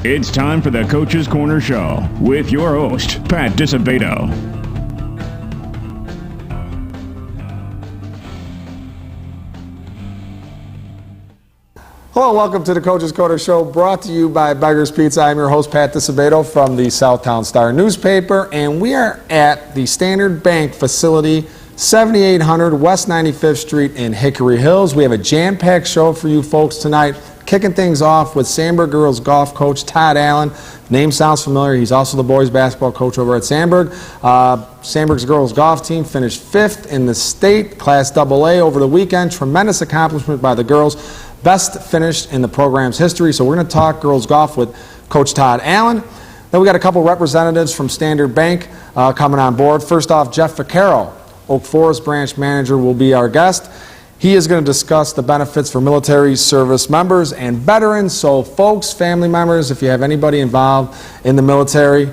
It's time for the Coach's Corner Show with your host, Pat DiSabato. Hello, welcome to the Coach's Corner Show, brought to you by Beggar's Pizza. I'm your host, Pat DiSabato from the Southtown Star newspaper, and we are at the Standard Bank facility, 7800 West 95th Street in Hickory Hills. We have a jam-packed show for you folks tonight, kicking things off with Sandburg girls golf coach Todd Allen. Name sounds familiar. He's also the boys basketball coach over at Sandburg. Sandburg's girls golf team finished 5th in the state, Class AA, over the weekend. Tremendous accomplishment by the girls. Best finished in the program's history. So we're going to talk girls golf with Coach Todd Allen. Then we got a couple representatives from Standard Bank coming on board. First off, Jeff Vaccaro, Oak Forest branch manager, will be our guest. He is going to discuss the benefits for military service members and veterans. So folks, family members, if you have anybody involved in the military,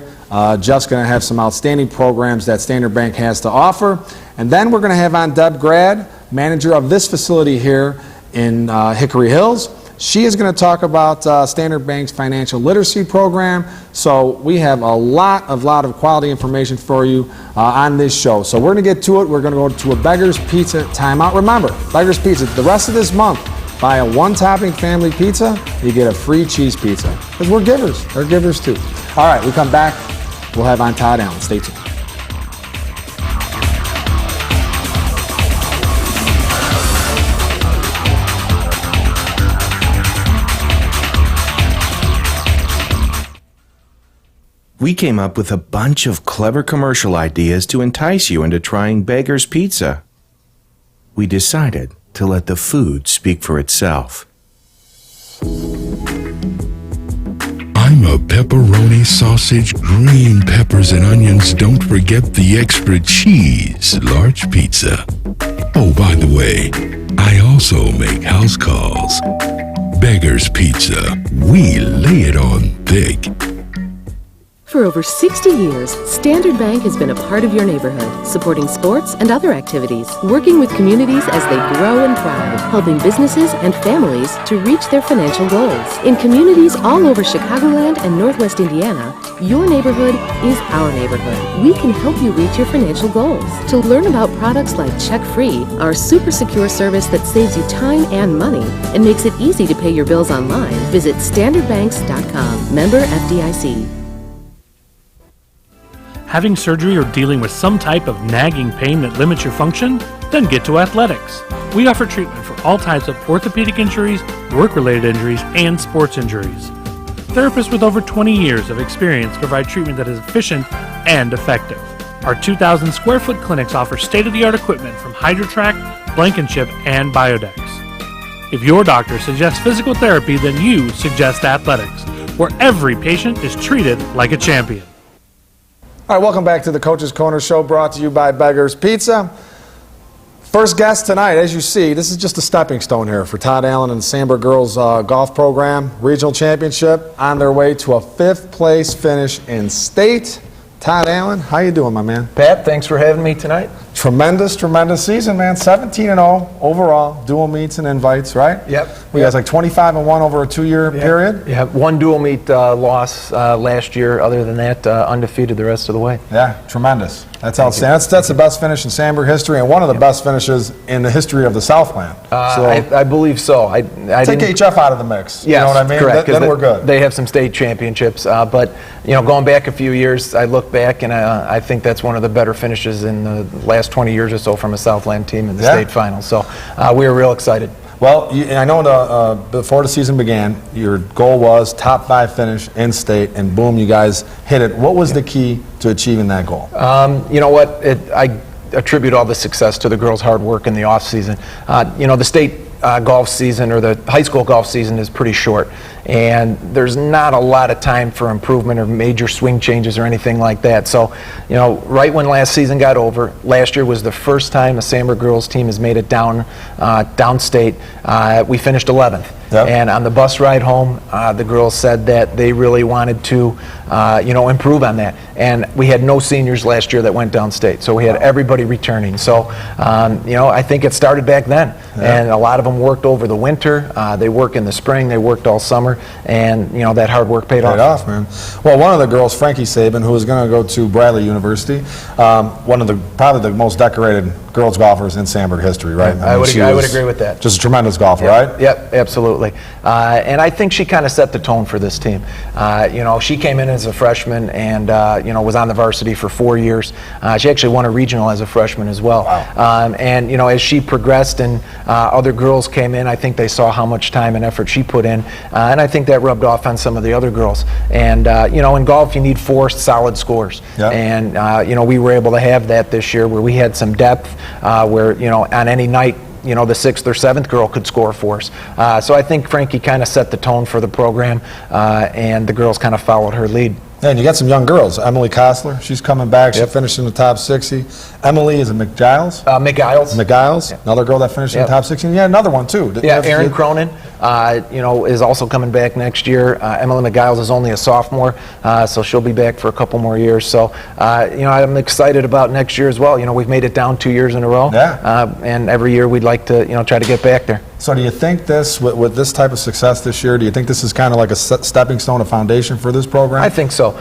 Jeff's going to have some outstanding programs that Standard Bank has to offer. And then we're going to have on Deb Grad, manager of this facility here in Hickory Hills. She is going to talk about Standard Bank's financial literacy program. So we have a lot of quality information for you on this show. So we're going to get to it. We're going to go to a Beggar's Pizza timeout. Remember, Beggar's Pizza, the rest of this month, buy a one-topping family pizza, you get a free cheese pizza. Because we're givers. They're givers too. All right, we come back. We'll have on Todd Allen. Stay tuned. We came up with a bunch of clever commercial ideas to entice you into trying Beggar's Pizza. We decided to let the food speak for itself. I'm a pepperoni sausage, green peppers and onions. Don't forget the extra cheese, large pizza. Oh, by the way, I also make house calls. Beggar's Pizza. We lay it on thick. For over 60 years, Standard Bank has been a part of your neighborhood, supporting sports and other activities, working with communities as they grow and thrive, helping businesses and families to reach their financial goals. In communities all over Chicagoland and Northwest Indiana, your neighborhood is our neighborhood. We can help you reach your financial goals. To learn about products like Check Free, our super secure service that saves you time and money and makes it easy to pay your bills online, visit standardbanks.com. Member FDIC. Having surgery or dealing with some type of nagging pain that limits your function? Then get to Athletics. We offer treatment for all types of orthopedic injuries, work-related injuries, and sports injuries. Therapists with over 20 years of experience provide treatment that is efficient and effective. Our 2,000 square foot clinics offer state-of-the-art equipment from HydroTrack, Blankenship, and Biodex. If your doctor suggests physical therapy, then you suggest Athletics, where every patient is treated like a champion. All right, welcome back to the Coach's Corner Show, brought to you by Beggar's Pizza. First guest tonight, as you see, this is just a stepping stone here for Todd Allen and the Sandburg girls golf program. Regional championship on their way to a 5th place finish in state. Todd Allen, how you doing, my man? Pat, thanks for having me tonight. Tremendous season, man. 17-0 overall, dual meets and invites, right? Yep. We guys like 25-1 over a 2-year period. Yeah, one dual meet loss last year. Other than that, undefeated the rest of the way. Yeah, tremendous. That's outstanding. That's the best finish in Sandburg history and one of the best finishes in the history of the Southland. I believe so. I take HF out of the mix. Yes, you know what I mean? Correct. Then we're good. They have some state championships, but going back a few years, I look back and I think that's one of the better finishes in the last 20 years or so from a Southland team in the state finals. So we were real excited. Well, I know before the season began, your goal was top 5 finish in state, and boom, you guys hit it. What was the key to achieving that goal? You know what? I attribute all the success to the girls' hard work in the off season. The state golf season or the high school golf season is pretty short, and there's not a lot of time for improvement or major swing changes or anything like that. So, right when last season got over, last year was the first time a Sandburg girls team has made it downstate. We finished 11th. Yep. And on the bus ride home, the girls said that they really wanted to, improve on that. And we had no seniors last year that went downstate, so we had everybody returning. So, I think it started back then, and a lot of them worked over the winter. They work in the spring. They worked all summer, her, and that hard work paid off. Man. Well, one of the girls, Frankie Saban, who is going to go to Bradley University, one of probably the most decorated girls golfers in Sandburg history, right? I would agree with that. Just a tremendous golfer, right? Yep, absolutely. And I think she kind of set the tone for this team. She came in as a freshman and was on the varsity for 4 years. She actually won a regional as a freshman as well. Wow. And as she progressed and other girls came in, I think they saw how much time and effort she put in, and I think that rubbed off on some of the other girls. And in golf, you need 4 solid scores. Yep. And we were able to have that this year, where we had some depth, where on any night, the 6th or 7th girl could score for us. So I think Frankie kind of set the tone for the program, and the girls kind of followed her lead. Yeah, and you got some young girls. Emily Kostler, she's coming back. She finished in the top 60. Emily, is it McGiles? McGiles. Another girl that finished in the top 60. Yeah, another one too. Erin Cronin, is also coming back next year. Emily McGiles is only a sophomore, so she'll be back for a couple more years. So, I'm excited about next year as well. We've made it down 2 years in a row. Yeah. And every year we'd like to, try to get back there. So do you think this, with this type of success this year, do you think this is kind of like a stepping stone, a foundation for this program? I think so.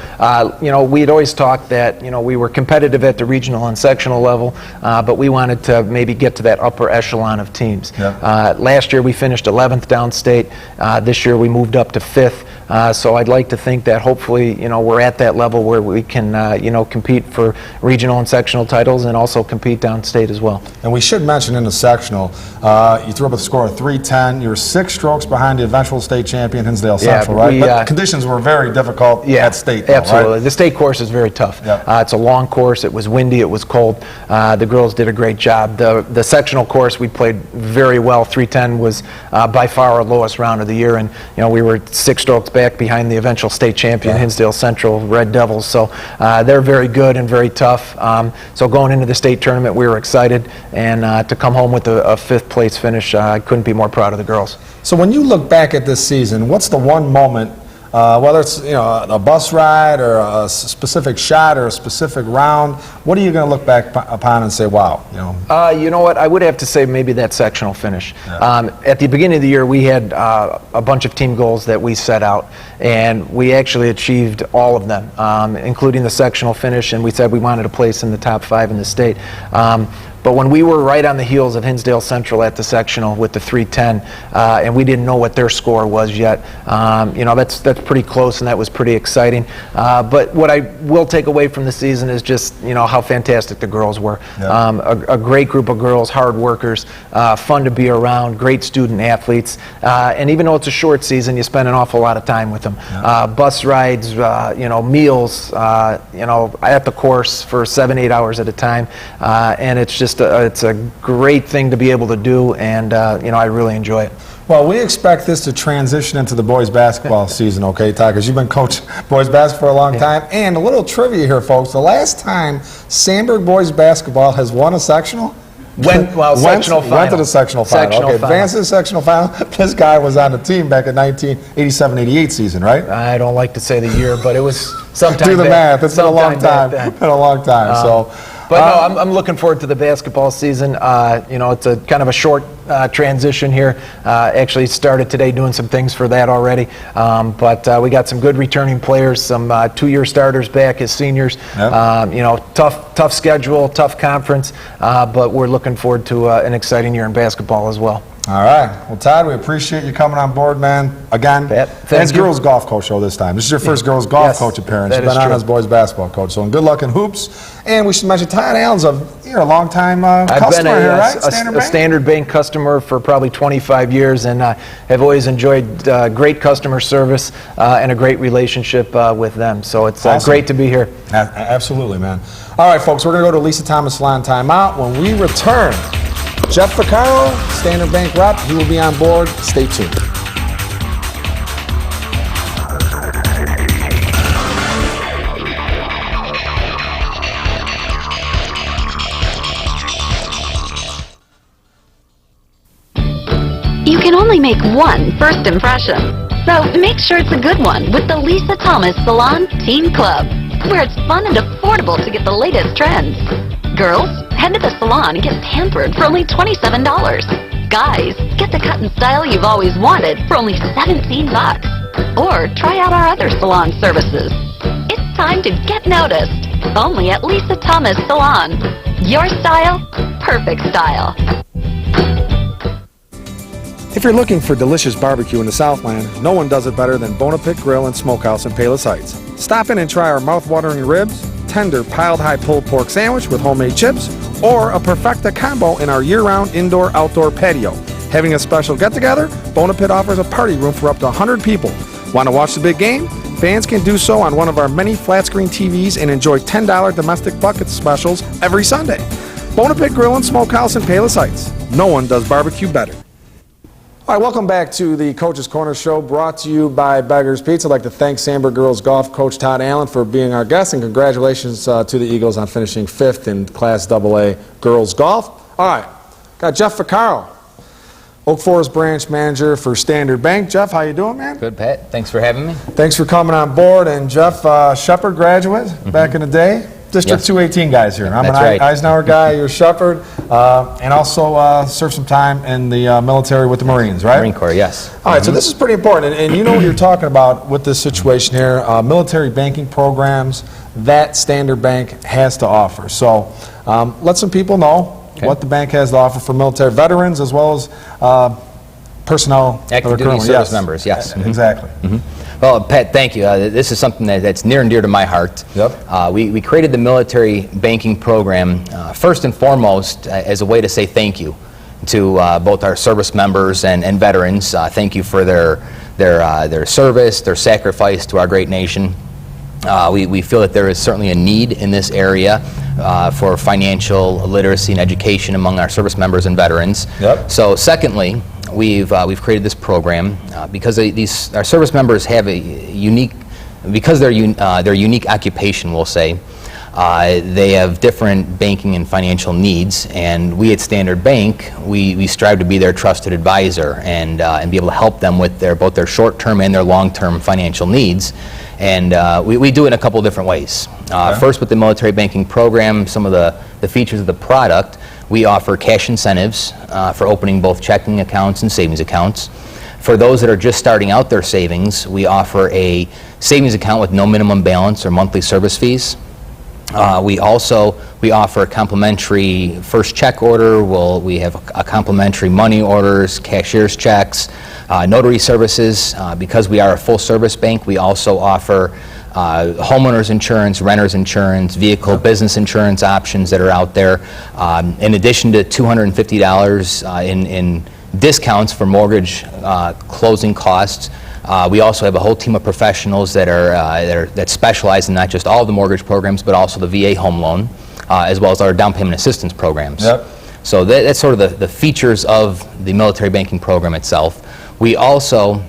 We'd always talked that, we were competitive at the regional and sectional level, but we wanted to maybe get to that upper echelon of teams. Yeah. Last year we finished 11th downstate. This year we moved up to 5th. So I'd like to think that hopefully, we're at that level where we can, compete for regional and sectional titles and also compete downstate as well. And we should mention in the sectional, you threw up a score of 310. You were 6 strokes behind the eventual state champion, Hinsdale Central, right? But conditions were very difficult at state, though, absolutely. right? The state course is very tough. Yep. It's a long course. It was windy. It was cold. The girls did a great job. The sectional course, we played very well. 310 was by far our lowest round of the year, and we were 6 strokes back behind the eventual state champion, Hinsdale Central Red Devils. So they're very good and very tough. So going into the state tournament, we were excited, and to come home with a 5th place finish, I couldn't be more proud of the girls. So when you look back at this season, what's the one moment, whether it's a bus ride or a specific shot or a specific round, what are you going to look back upon and say, wow? You know what? I would have to say maybe that sectional finish. Yeah. At the beginning of the year, we had a bunch of team goals that we set out, and we actually achieved all of them, including the sectional finish, and we said we wanted a place in the top 5 in the state. But when we were right on the heels of Hinsdale Central at the sectional with the 310, and we didn't know what their score was yet, that's pretty close, and that was pretty exciting. But what I will take away from the season is just how fantastic the girls were. Yeah. A great group of girls, hard workers, fun to be around, great student athletes, and even though it's a short season, you spend an awful lot of time with them. Yeah. Bus rides, meals, at the course for 7-8 hours at a time, and it's just it's a great thing to be able to do, and I really enjoy it. Well, we expect this to transition into the boys basketball season, okay, Ty? Because you've been coaching boys basketball for a long time. And a little trivia here, folks. The last time Sandburg boys basketball has won a sectional, sectional final. Went to the sectional final. Advanced to the sectional final. This guy was on the team back in 1987-88 season, right? I don't like to say the year, but it was sometime. Do the math. It's been a long sometime time. It's been a long time. But no, I'm looking forward to the basketball season. It's a kind of a short transition here. Actually started today doing some things for that already. But we got some good returning players, some 2-year starters back as seniors. Yep. Tough schedule, tough conference, but we're looking forward to an exciting year in basketball as well. All right. Well, Todd, we appreciate you coming on board, man. Again, it's girls golf coach show this time. This is your first girls golf coach appearance. You've been on as boys basketball coach. So good luck in hoops. And we should mention Todd Allen's a long-time customer here, right? I've been a Standard Bank customer for probably 25 years, and have always enjoyed great customer service and a great relationship with them. So it's great to be here. Absolutely, man. All right, folks, we're going to go to Lisa Thomas Salon timeout. When we return, Jeff Vaccaro, Standard Bank rep, he will be on board. Stay tuned. You can only make one first impression, so make sure it's a good one with the Lisa Thomas Salon Teen Club, where it's fun and affordable to get the latest trends. Girls, head to the salon and get pampered for only $27. Guys, get the cut and style you've always wanted for only $17. or try out our other salon services. It's time to get noticed. Only at Lisa Thomas Salon. Your style, perfect style. If you're looking for delicious barbecue in the Southland, no one does it better than Bona Pit Grill and Smokehouse in Palos Heights. Stop in and try our mouth-watering ribs, tender piled-high pulled pork sandwich with homemade chips, or a perfecta combo in our year-round indoor-outdoor patio. Having a special get-together, Bona Pit offers a party room for up to 100 people. Want to watch the big game? Fans can do so on one of our many flat-screen TVs and enjoy $10 domestic bucket specials every Sunday. Bona Pit Grill and Smokehouse in Palos Heights. No one does barbecue better. All right, welcome back to the Coach's Corner Show, brought to you by Beggar's Pizza. I'd like to thank Sandburg Girls Golf Coach Todd Allen for being our guest, and congratulations to the Eagles on finishing 5th in Class AA Girls Golf. All right, got Jeff Vaccaro, Oak Forest Branch Manager for Standard Bank. Jeff, how you doing, man? Good, Pat. Thanks for having me. Thanks for coming on board. And Jeff, Shepherd graduate back in the day. District Yes. 218 guys here. I'm That's an right. Eisenhower guy, you're Shepherd, and also served some time in the military with the Marines, right? Marine Corps, yes. All right, so this is pretty important, and you know what you're talking about with this situation here, military banking programs that Standard Bank has to offer. So let some people know what the bank has to offer for military veterans as well as personnel. that are Active duty currently- service members, yes. Exactly. Well, Pat, thank you. This is something that's near and dear to my heart. Yep. We created the military banking program first and foremost as a way to say thank you to both our service members and veterans. Thank you for their service, their sacrifice to our great nation. We feel that there is certainly a need in this area for financial literacy and education among our service members and veterans. Yep. So secondly, we've created this program because our service members have a unique, because their unique occupation, we'll say, they have different banking and financial needs, and we at Standard Bank, we strive to be their trusted advisor and be able to help them with both their short-term and their long-term financial needs. And we do it in a couple of different ways. First, with the military banking program, some of the features of the product, we offer cash incentives for opening both checking accounts and savings accounts. For those that are just starting out their savings, we offer a savings account with no minimum balance or monthly service fees. We offer a complimentary first check order. We have a complimentary money orders, cashier's checks, notary services. Because we are a full service bank, we also offer homeowners insurance, renters insurance, vehicle business insurance options that are out there. In addition to $250 in discounts for mortgage closing costs, we also have a whole team of professionals that specialize in not just all of the mortgage programs, but also the VA home loan, as well as our down payment assistance programs. Yep. So that's sort of the features of the military banking program itself. We also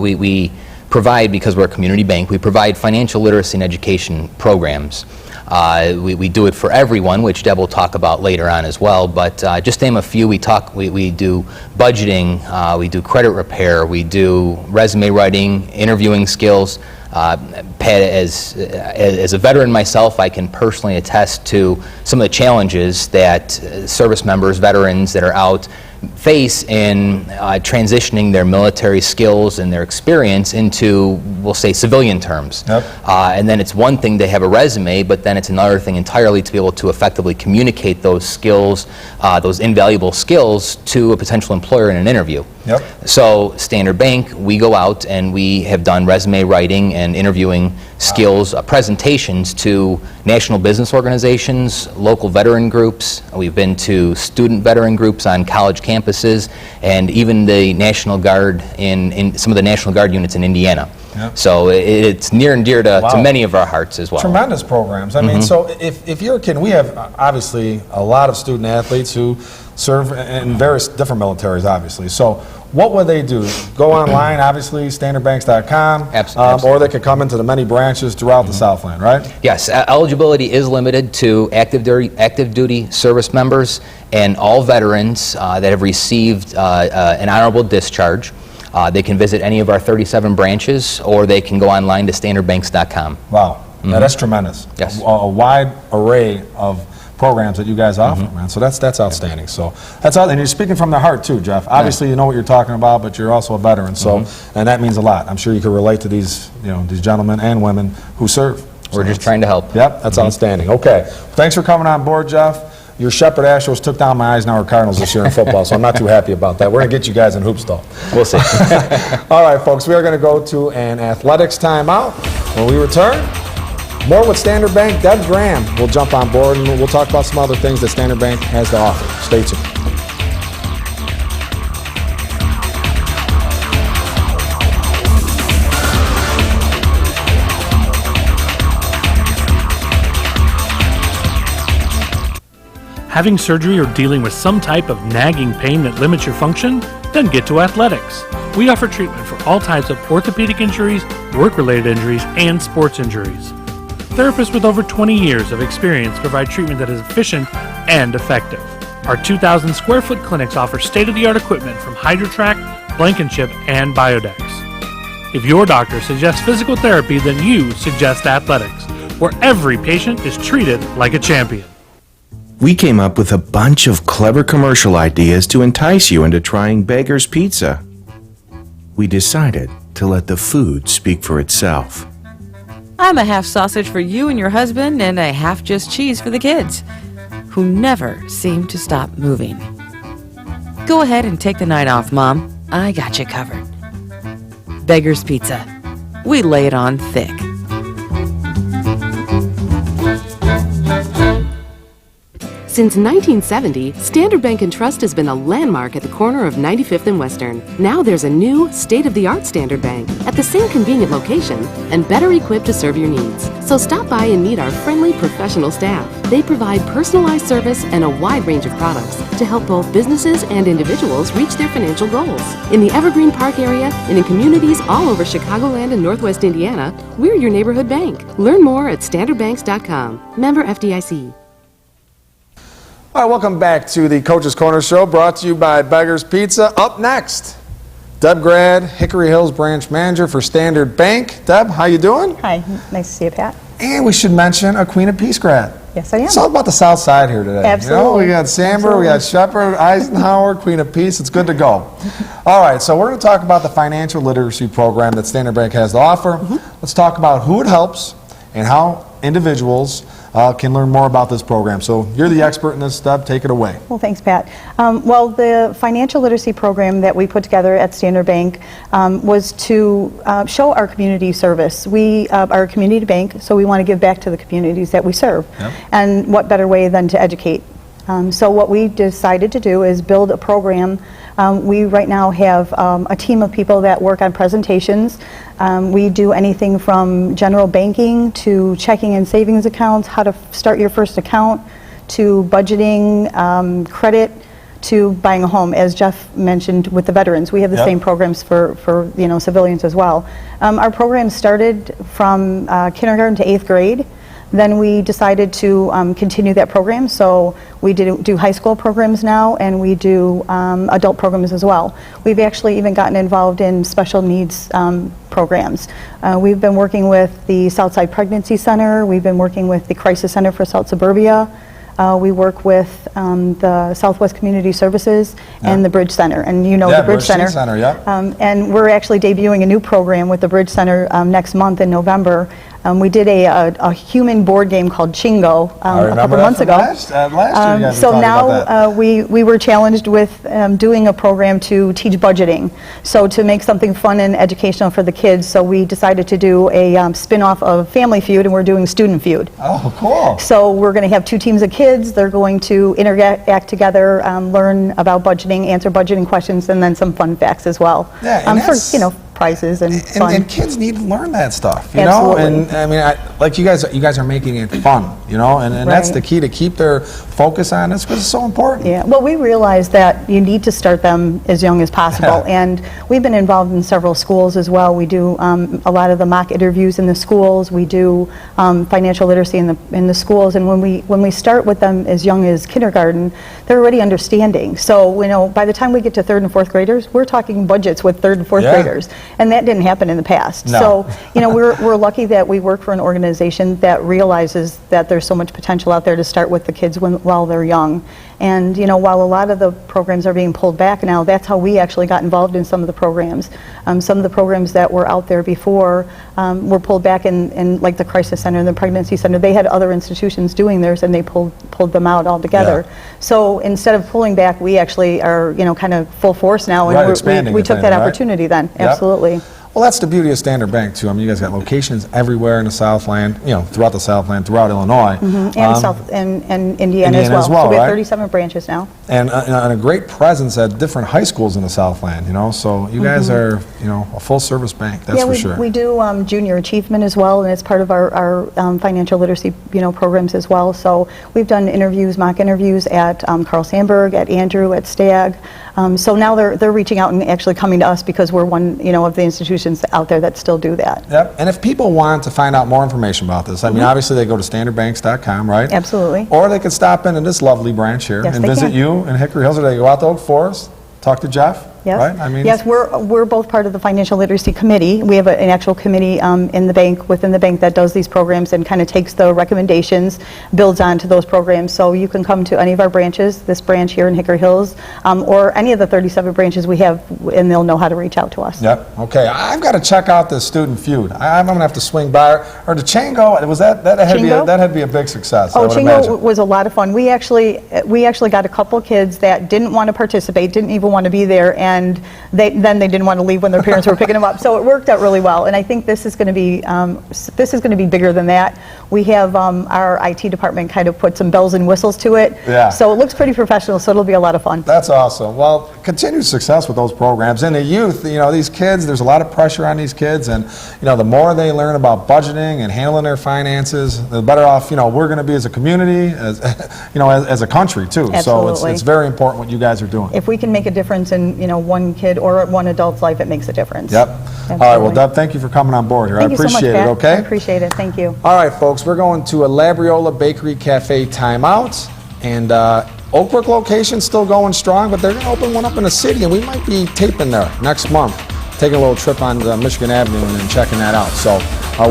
we provide, because we're a community bank, we provide financial literacy and education programs. We do it for everyone, which Deb will talk about later on as well, but just to name a few, we do budgeting, we do credit repair, we do resume writing, interviewing skills. Pat, as a veteran myself, I can personally attest to some of the challenges that service members, veterans that are out face in transitioning their military skills and their experience into, we'll say, civilian terms. Yep. And then it's one thing to have a resume, but then it's another thing entirely to be able to effectively communicate those skills, those invaluable skills, to a potential employer in an interview. Yep. So Standard Bank, we go out and we have done resume writing and interviewing skills presentations to national business organizations, local veteran groups. We've been to student veteran groups on college campuses, and even the National Guard in some of the National Guard units in Indiana. Yep. So it's near and dear to many of our hearts as well. Tremendous programs. I mean, so if you're a kid, we have obviously a lot of student athletes who serve in various different militaries, obviously. So what would they do? Go online, obviously, standardbanks.com, Absolutely. or they could come into the many branches throughout the Southland, right? Yes, eligibility is limited to active duty service members and all veterans that have received an honorable discharge. They can visit any of our 37 branches, or they can go online to standardbanks.com. Wow, now that's tremendous. Yes. A wide array of programs that you guys offer, man. So that's outstanding. So that's all, and you're speaking from the heart too, Jeff. Obviously, you know what you're talking about, but you're also a veteran. So, and that means a lot. I'm sure you can relate to these, these gentlemen and women who serve. We're just trying to help. Yep, that's outstanding. Okay, thanks for coming on board, Jeff. Your Shepherd Astros took down my Eisenhower Cardinals this year in football, so I'm not too happy about that. We're going to get you guys in Hoopstall. We'll see. All right, folks, we are going to go to an athletics timeout. When we return, more with Standard Bank. Deb Graham will jump on board, and we'll talk about some other things that Standard Bank has to offer. Stay tuned. Having surgery or dealing with some type of nagging pain that limits your function? Then get to Athletics. We offer treatment for all types of orthopedic injuries, work-related injuries, and sports injuries. Therapists with over 20 years of experience provide treatment that is efficient and effective. Our 2,000 square foot clinics offer state-of-the-art equipment from HydroTrack, Blankenship, and Biodex. If your doctor suggests physical therapy, then you suggest Athletics, where every patient is treated like a champion. We came up with a bunch of clever commercial ideas to entice you into trying Beggar's Pizza. We decided to let the food speak for itself. I'm a half sausage for you and your husband and a half just cheese for the kids, who never seem to stop moving. Go ahead and take the night off, Mom. I got you covered. Beggar's Pizza. We lay it on thick. Since 1970, Standard Bank & Trust has been a landmark at the corner of 95th and Western. Now there's a new, state-of-the-art Standard Bank at the same convenient location and better equipped to serve your needs. So stop by and meet our friendly, professional staff. They provide personalized service and a wide range of products to help both businesses and individuals reach their financial goals. In the Evergreen Park area and in communities all over Chicagoland and Northwest Indiana, we're your neighborhood bank. Learn more at standardbanks.com. Member FDIC. All right, welcome back to the Coach's Corner Show, brought to you by Beggar's Pizza. Up next, Deb Grad, Hickory Hills branch manager for Standard Bank. Deb, how you doing? Hi, nice to see you, Pat. And we should mention a Queen of Peace grad. Yes, I am. It's all about the South Side here today. Absolutely. We got Sandburg, we got Shepherd, Eisenhower, Queen of Peace. It's good to go. All right, so we're going to talk about the financial literacy program that Standard Bank has to offer. Let's talk about who it helps and how individuals can learn more about this program. So you're the expert in this, Deb. Take it away. Well, thanks, Pat. Well, the financial literacy program that we put together at Standard Bank was to show our community service. We are a community bank, so we want to give back to the communities that we serve. Yep. And what better way than to educate? So what we decided to do is build a program. We right now have a team of people that work on presentations. We do anything from general banking to checking and savings accounts, how to start your first account, to budgeting, credit, to buying a home. As Jeff mentioned with the veterans, we have the same programs for civilians as well. Our program started from kindergarten to 8th grade. Then we decided to continue that program, so we do high school programs now, and we do adult programs as well. We've actually even gotten involved in special needs programs. We've been working with the Southside Pregnancy Center, we've been working with the Crisis Center for South Suburbia, we work with the Southwest Community Services and the Bridge Center, and the Bridge Center. And we're actually debuting a new program with the Bridge Center next month in November. We did a human board game called Chingo a couple months ago. Last year so now we were challenged with doing a program to teach budgeting, so to make something fun and educational for the kids. So we decided to do a spin-off of Family Feud, and we're doing Student Feud. Oh, cool. So we're going to have two teams of kids. They're going to interact together, learn about budgeting, answer budgeting questions, and then some fun facts as well. Yeah, and for prizes and fun. And kids need to learn that stuff, Absolutely. know. And I mean, like you guys are making it fun, and that's the key to keep their focus on this, because it's so important. Yeah. Well, we realize that you need to start them as young as possible, and we've been involved in several schools as well. We do a lot of the mock interviews in the schools. We do financial literacy in the schools, and when we start with them as young as kindergarten, they're already understanding. So by the time we get to 3rd and 4th graders, we're talking budgets with 3rd and 4th graders. and that didn't happen in the past. No. So, you know, we're lucky that we work for an organization that realizes that there's so much potential out there to start with the kids while they're young. And, you know, while a lot of the programs are being pulled back now, that's how we actually got involved in some of the programs. Some of the programs that were out there before were pulled back in like the Crisis Center and the Pregnancy Center. They had other institutions doing theirs, and they pulled them out altogether. Yeah. So instead of pulling back, we actually are, you know, kind of full force now, and Right, expanding we it took then, that right? opportunity then. Yep. Absolutely. Well, that's the beauty of Standard Bank, too. I mean, you guys got locations everywhere in the Southland, you know, throughout the Southland, throughout Illinois. And Indiana as well. So we have right? 37 branches now. And a great presence at different high schools in the Southland, you know. So you guys are, you know, a full-service bank, that's for sure. We do junior achievement as well, and it's part of our financial literacy, you know, programs as well. So we've done interviews, mock interviews at Carl Sandburg, at Andrew, at Stagg. So now they're reaching out and actually coming to us because we're one, you know, of the institutions out there that still do that. Yep. And if people want to find out more information about this, I mean, obviously they go to standardbanks.com, right? Absolutely. Or they could stop into this lovely branch here Yes, and they visit can. you in Hickory Hills, or they go out to Oak Forest, talk to Jeff, Yes. right? I mean, yes, we're both part of the financial literacy committee. We have an actual committee in the bank, within the bank, that does these programs and kind of takes the recommendations, builds on to those programs. So you can come to any of our branches, this branch here in Hickory Hills, or any of the 37 branches we have, and they'll know how to reach out to us. Yep. Okay. I've got to check out this student feud. I'm going to have to swing by. Or the Chango, was that had to be a big success, I would Chingo imagine. was a lot of fun. We actually got a couple kids that didn't want to participate, didn't even want to be there, and they didn't want to leave when their parents were picking them up. So it worked out really well, and I think this is going to be bigger than that. We have our IT department kind of put some bells and whistles to it. Yeah. So it looks pretty professional. So it'll be a lot of fun. That's awesome. Well, continued success with those programs. And the youth, you know, these kids, there's a lot of pressure on these kids, and, you know, the more they learn about budgeting and handling their finances, the better off, you know, we're going to be as a community, as you know, as a country too. Absolutely. So it's very important what you guys are doing. If we can make a difference in, you know, one kid or one adult's life, it makes a difference. Yep. All right. Well, Absolutely. Deb, thank you for coming on board here. Thank I you so much, appreciate Pat. it. Okay. I appreciate it. Thank you. All right, folks, we're going to a Labriola Bakery Cafe timeout, and Oak Brook location's still going strong, but they're going to open one up in the city, and we might be taping there next month, taking a little trip on Michigan Avenue and then checking that out. So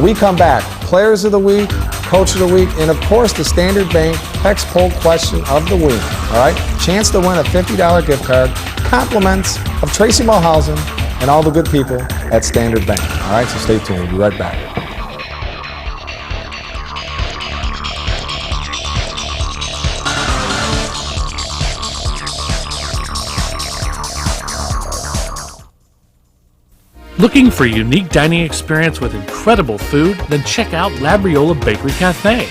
we come back, Players of the Week, Coach of the Week, and of course the Standard Bank Text Poll Question of the Week. All right, chance to win a $50 gift card, compliments of Tracy Mulhausen and all the good people at Standard Bank. All right, so stay tuned. We'll be right back. Looking for a unique dining experience with incredible food? Then check out Labriola Bakery Cafe.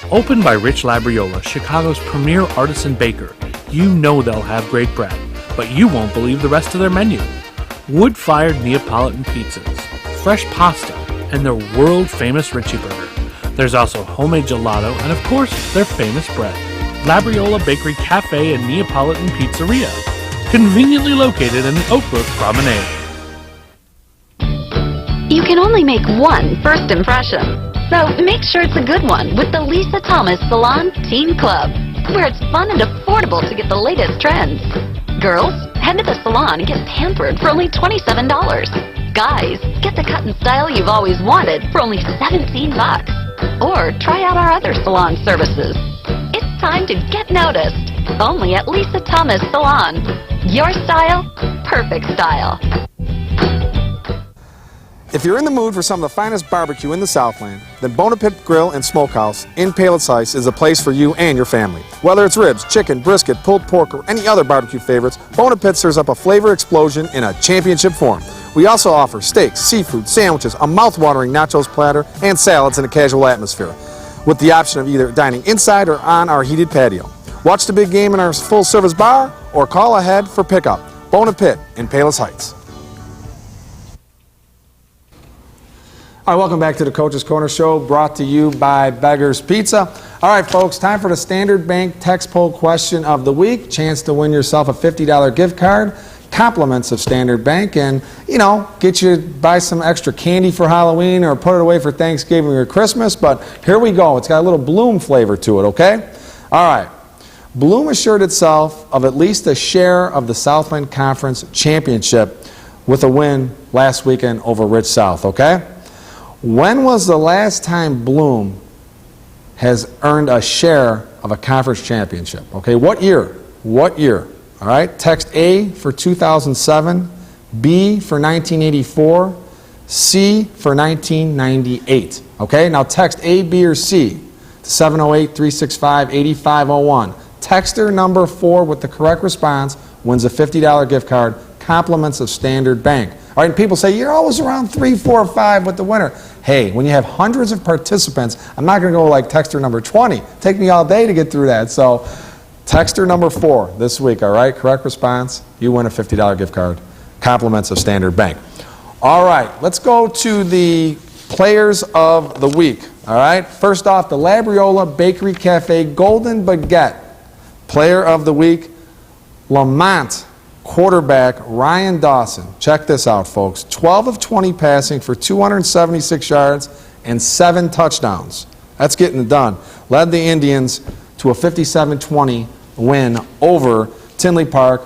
Opened by Rich Labriola, Chicago's premier artisan baker, you know they'll have great bread, but you won't believe the rest of their menu. Wood-fired Neapolitan pizzas, fresh pasta, and their world-famous Richie Burger. There's also homemade gelato and, of course, their famous bread. Labriola Bakery Cafe and Neapolitan Pizzeria, conveniently located in the Oak Brook Promenade. You can only make one first impression, so make sure it's a good one with the Lisa Thomas Salon Teen Club, where it's fun and affordable to get the latest trends. Girls, head to the salon and get pampered for only $27. Guys, get the cut and style you've always wanted for only $17. Or try out our other salon services. It's time to get noticed, only at Lisa Thomas Salon. Your style, perfect style. If you're in the mood for some of the finest barbecue in the Southland, then Bona Pit Grill and Smokehouse in Palos Heights is a place for you and your family. Whether it's ribs, chicken, brisket, pulled pork, or any other barbecue favorites, Bona Pit serves up a flavor explosion in a championship form. We also offer steaks, seafood, sandwiches, a mouth-watering nachos platter, and salads in a casual atmosphere, with the option of either dining inside or on our heated patio. Watch the big game in our full-service bar, or call ahead for pickup. Bona Pit in Palos Heights. All right, welcome back to the Coach's Corner Show, brought to you by Beggar's Pizza. All right, folks, time for the Standard Bank Text Poll Question of the Week. Chance to win yourself a $50 gift card, compliments of Standard Bank, and, you know, get you buy some extra candy for Halloween or put it away for Thanksgiving or Christmas. But here we go. It's got a little Bloom flavor to it, okay? All right. Bloom assured itself of at least a share of the Southland Conference Championship with a win last weekend over Rich South, okay? When was the last time Bloom has earned a share of a conference championship? Okay, what year? What year? All right, text A for 2007, B for 1984, C for 1998. Okay, now text A, B, or C to 708-365-8501. Texter number 4 with the correct response wins a $50 gift card, compliments of Standard Bank. All right, and people say, you're always around 3, 4, 5 with the winner. Hey, when you have hundreds of participants, I'm not going to go like texter number 20. Take me all day to get through that. So texter number 4 this week, all right? Correct response, you win a $50 gift card, compliments of Standard Bank. All right, let's go to the players of the week, all right? First off, the Labriola Bakery Cafe Golden Baguette player of the week, Lamont quarterback Ryan Dawson. Check this out, folks. 12 of 20 passing for 276 yards and 7 touchdowns. That's getting it done. Led the Indians to a 57-20 win over Tinley Park.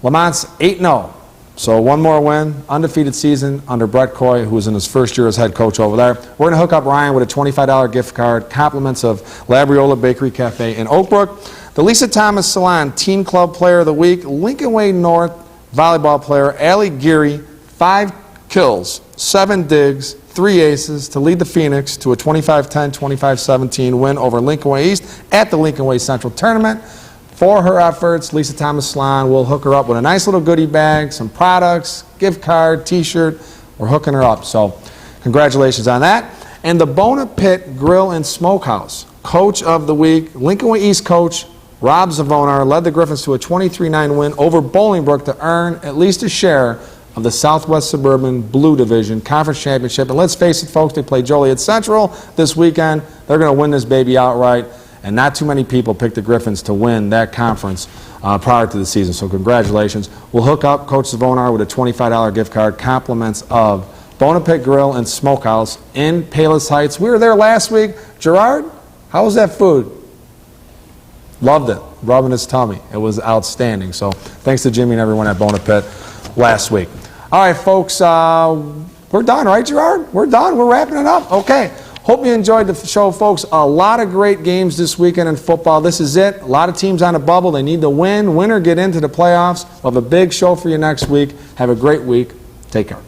Lamont's 8-0. So one more win, undefeated season under Brett Coy, who was in his first year as head coach over there. We're going to hook up Ryan with a $25 gift card, compliments of Labriola Bakery Cafe in Oak Brook. The Lisa Thomas Salon Teen Club Player of the Week, Lincoln Way North volleyball player Allie Geary, 5 kills, 7 digs, 3 aces to lead the Phoenix to a 25-10, 25-17 win over Lincoln Way East at the Lincoln Way Central Tournament. For her efforts, Lisa Thomas Salon will hook her up with a nice little goodie bag, some products, gift card, t-shirt. We're hooking her up, so congratulations on that. And the Bona Pit Grill and Smokehouse Coach of the Week, Lincoln Way East coach Rob Zavonar led the Griffins to a 23-9 win over Bolingbrook to earn at least a share of the Southwest Suburban Blue Division Conference Championship. And let's face it, folks, they play Joliet Central this weekend. They're going to win this baby outright. And not too many people picked the Griffins to win that conference prior to the season. So congratulations. We'll hook up Coach Zavonar with a $25 gift card, compliments of Bona Pit Grill and Smokehouse in Palos Heights. We were there last week. Gerard, how was that food? Loved it. Rubbing his tummy. It was outstanding. So thanks to Jimmy and everyone at Bona Pit last week. All right, folks, we're done, right, Gerard? We're done. We're wrapping it up. Okay. Hope you enjoyed the show, folks. A lot of great games this weekend in football. This is it. A lot of teams on a bubble. They need to win or get into the playoffs. We'll have a big show for you next week. Have a great week. Take care.